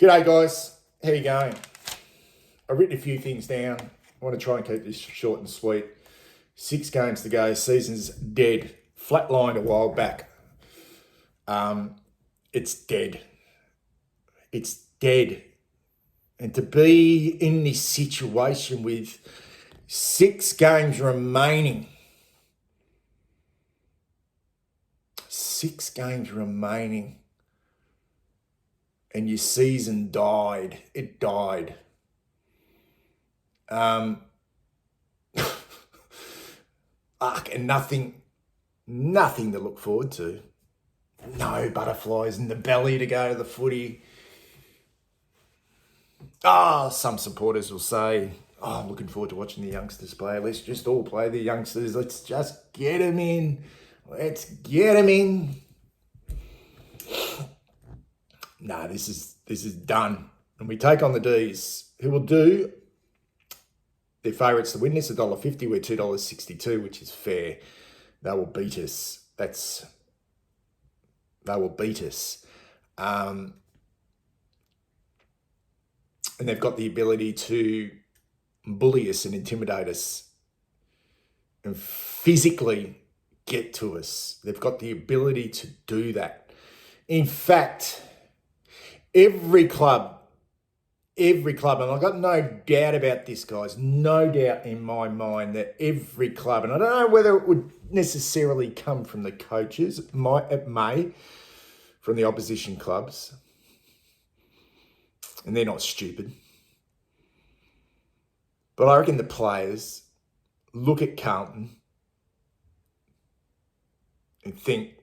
G'day guys, how you going? I've written a few things down. I want to try and keep this short and sweet. 6 games to go, season's dead. Flatlined a while back. It's dead. It's dead. And to be in this situation with 6 games remaining. 6 games remaining. And your season died. It died. And nothing to look forward to. No butterflies in the belly to go to the footy. Some supporters will say, I'm looking forward to watching the youngsters play. Let's just all play the youngsters. Let's just get them in. Let's get them in. No, this is done. And we take on the D's, who will do their favourites to win this, $1.50. We're $2.62, which is fair. They will beat us. They will beat us. And they've got the ability to bully us and intimidate us and physically get to us. They've got the ability to do that. In fact, every club, and I've got no doubt about this, guys, no doubt in my mind that every club, and I don't know whether it would necessarily come from the coaches, it may, from the opposition clubs, and they're not stupid, but I reckon the players look at Carlton and think,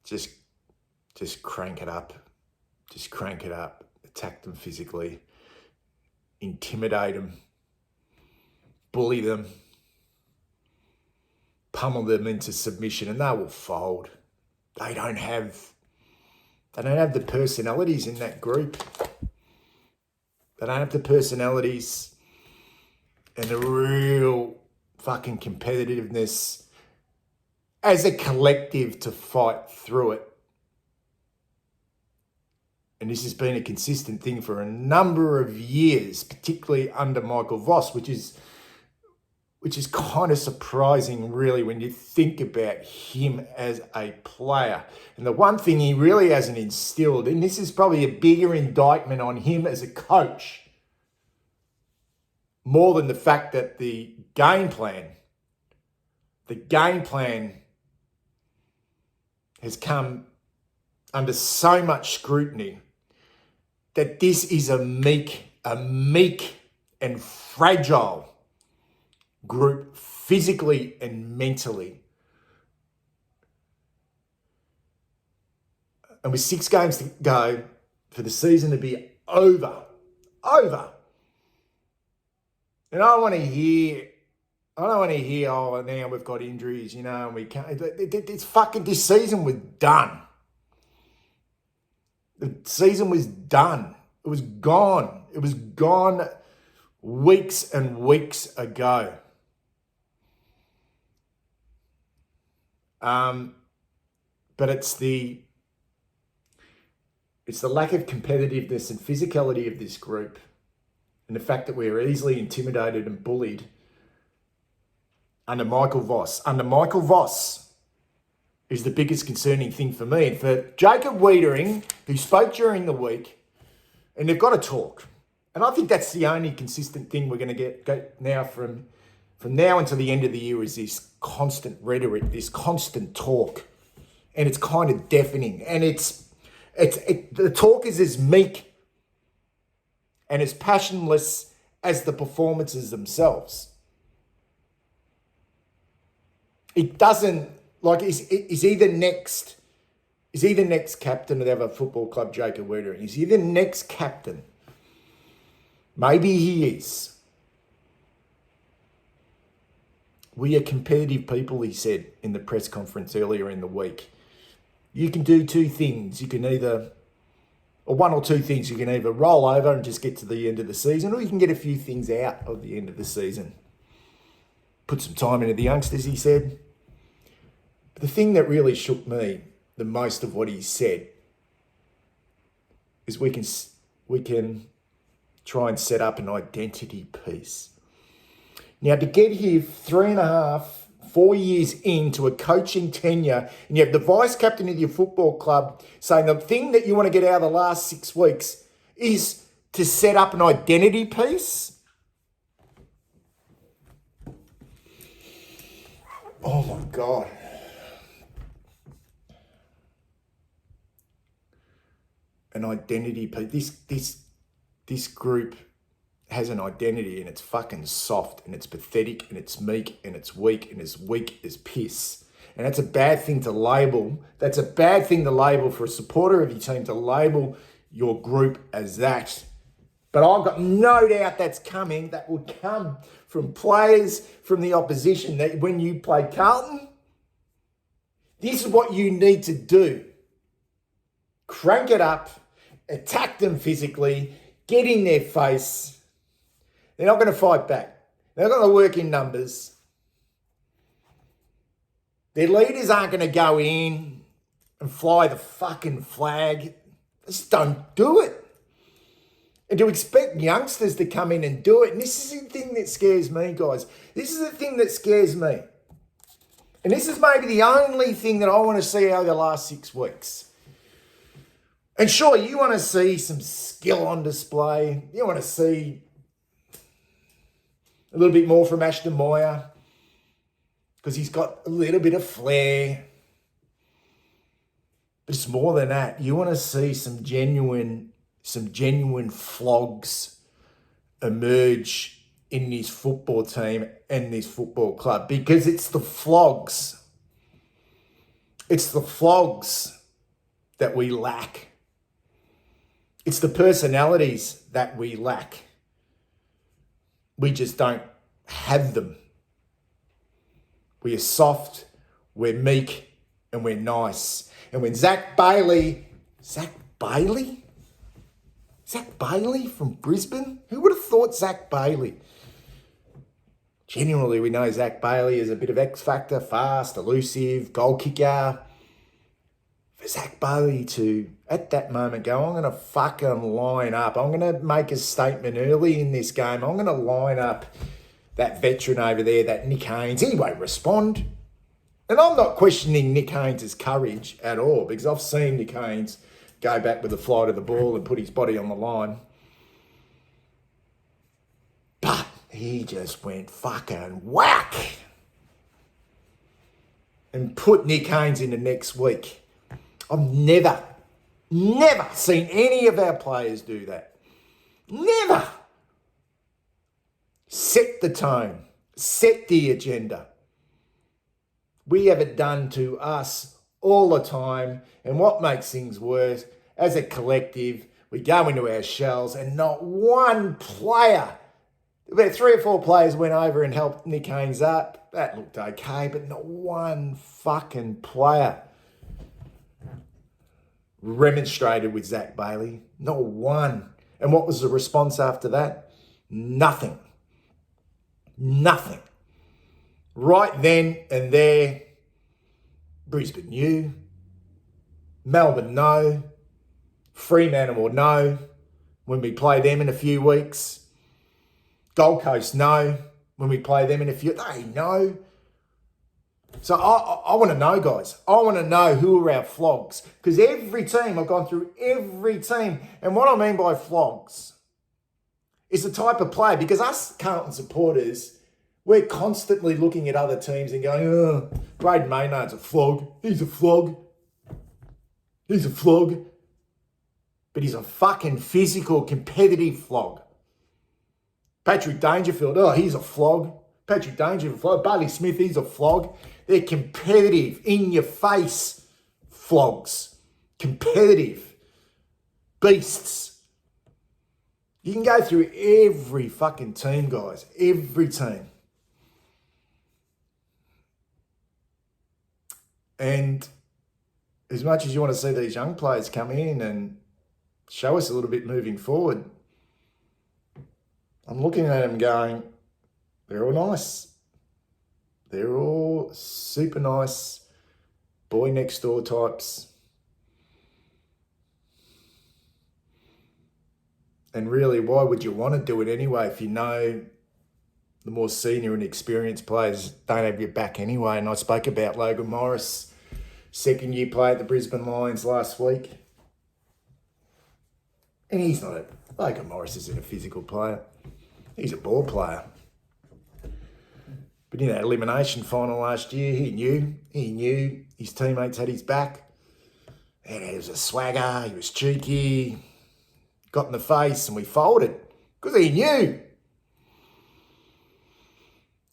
just crank it up. Just crank it up. Attack them physically. Intimidate them. Bully them. Pummel them into submission, and they will fold. They don't have the personalities in that group. They don't have the personalities and the real fucking competitiveness as a collective to fight through it. And this has been a consistent thing for a number of years, particularly under Michael Voss, which is kind of surprising, really, when you think about him as a player. And the one thing he really hasn't instilled, and this is probably a bigger indictment on him as a coach, more than the fact that the game plan has come under so much scrutiny, that this is a meek and fragile group, physically and mentally. And with 6 games to go for the season to be over. And I don't want to hear, oh, now we've got injuries, and we can't. This season was done. The season was done. It was gone. It was gone weeks and weeks ago. But it's the lack of competitiveness and physicality of this group, and the fact that we are easily intimidated and bullied under Michael Voss. Under Michael Voss is the biggest concerning thing for me. And for Jacob Wiedering, who spoke during the week, and they've got to talk. And I think that's the only consistent thing we're going to get now from now until the end of the year, is this constant rhetoric, this constant talk. And it's kind of deafening. And the talk is as meek and as passionless as the performances themselves. It doesn't, is he the next captain of a football club, Jacob Wiedering? Is he the next captain? Maybe he is. We are competitive people, he said in the press conference earlier in the week. You can do 2 things. You can either, or 1 or 2 things. You can either roll over and just get to the end of the season, or you can get a few things out of the end of the season. Put some time into the youngsters, he said. But the thing that really shook me the most of what he said is we can try and set up an identity piece. Now, to get here 3.5, 4 years into a coaching tenure, and you have the vice captain of your football club saying the thing that you want to get out of the last 6 weeks is to set up an identity piece. Oh my God. An identity piece. This group has an identity, and it's fucking soft, and it's pathetic, and it's meek, and it's weak, and it's weak as piss. And that's a bad thing to label. That's a bad thing to label for a supporter of your team, to label your group as that. But I've got no doubt that's coming. That will come from players from the opposition, that when you play Carlton, this is what you need to do. Crank it up, attack them physically, get in their face. They're not going to fight back. They're not going to work in numbers. Their leaders aren't going to go in and fly the fucking flag. Just don't do it. And to expect youngsters to come in and do it, and this is the thing that scares me, guys. This is the thing that scares me. And this is maybe the only thing that I want to see over the last 6 weeks. And sure, you want to see some skill on display. You want to see a little bit more from Ashton Moyer, because he's got a little bit of flair. But it's more than that. You want to see some genuine flogs emerge in this football team and this football club, because it's the flogs. It's the flogs that we lack. It's the personalities that we lack. We just don't have them. We are soft, we're meek, and we're nice. And when Zach Bailey from Brisbane? Who would have thought Zach Bailey? Genuinely, we know Zach Bailey is a bit of X factor, fast, elusive, goal kicker. For Zach Bailey to, at that moment, go, I'm going to fucking line up. I'm going to make a statement early in this game. I'm going to line up that veteran over there, that Nick Haynes. He won't respond. And I'm not questioning Nick Haynes' courage at all, because I've seen Nick Haynes go back with the flight of the ball and put his body on the line. But he just went fucking whack and put Nick Haynes into next week. I've never seen any of our players do that. Never. Set the tone. Set the agenda. We have it done to us all the time. And what makes things worse, as a collective, we go into our shells and not one player, about 3 or 4 players went over and helped Nick Haynes up. That looked okay, but not one fucking player remonstrated with Zach Bailey. Not one. And what was the response after that? Nothing. Nothing. Right then and there, Brisbane knew. Melbourne know. Fremantle will know when we play them in a few weeks. Gold Coast know when we play them in a few. They know. So I want to know, guys. I want to know who are our flogs. Because every team, I've gone through every team. And what I mean by flogs is the type of player. Because us Carlton supporters, we're constantly looking at other teams and going, oh, Braden Maynard's a flog. He's a flog. He's a flog. But he's a fucking physical, competitive flog. Patrick Dangerfield, oh, he's a flog. Patrick Dangerfield, flog. Bailey Smith, he's a flog. They're competitive, in-your-face flogs. Competitive. Beasts. You can go through every fucking team, guys. Every team. And as much as you want to see these young players come in and show us a little bit moving forward, I'm looking at them going, they're all nice. They're all super nice, boy next door types. And really, why would you want to do it anyway if you know the more senior and experienced players don't have your back anyway? And I spoke about Logan Morris, second-year player at the Brisbane Lions last week. And he's not a... Logan Morris isn't a physical player. He's a ball player. But in that elimination final last year, he knew his teammates had his back. And he was a swagger, he was cheeky, got in the face, and we folded because he knew.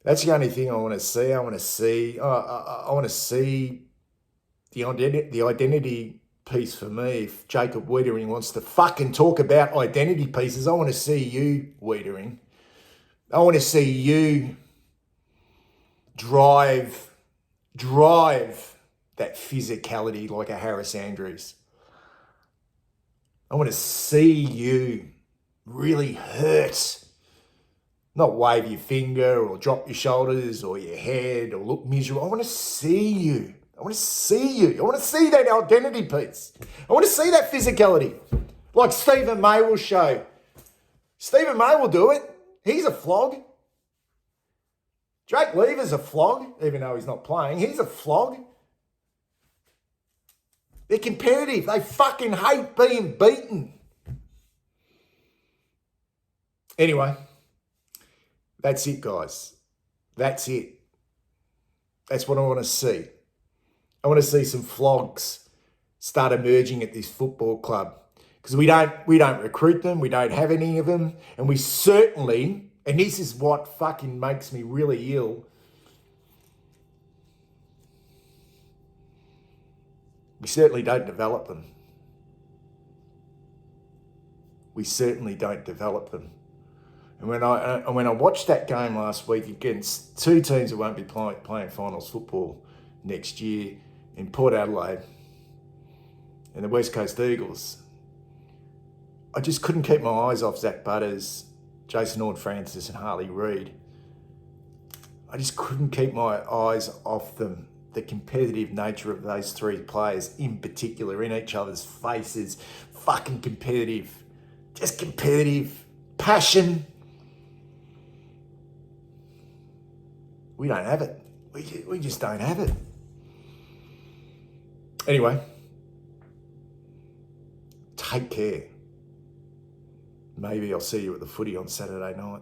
That's the only thing I want to see. I want to see the identity piece for me. If Jacob Wiedering wants to fucking talk about identity pieces, I want to see you, Wiedering. I want to see you drive that physicality like a Harris Andrews. I want to see you really hurt. Not wave your finger or drop your shoulders or your head or look miserable. I want to see you. I want to see you. I want to see that identity piece. I want to see that physicality. Like Stephen May will show. Stephen May will do it. He's a flog. Jake Lever's a flog, even though he's not playing. He's a flog. They're competitive. They fucking hate being beaten. Anyway, that's it, guys. That's it. That's what I want to see. I want to see some flogs start emerging at this football club because we don't recruit them. We don't have any of them. And we certainly, and this is what fucking makes me really ill, we certainly don't develop them. We certainly don't develop them. And when I watched that game last week against two teams that won't be playing finals football next year in Port Adelaide and the West Coast Eagles, I just couldn't keep my eyes off Zach Butters, Jason Horne-Francis and Harley Reid. I just couldn't keep my eyes off them. The competitive nature of those three players in particular, in each other's faces, fucking competitive. Just competitive. Passion. We don't have it. We just don't have it. Anyway, take care. Maybe I'll see you at the footy on Saturday night.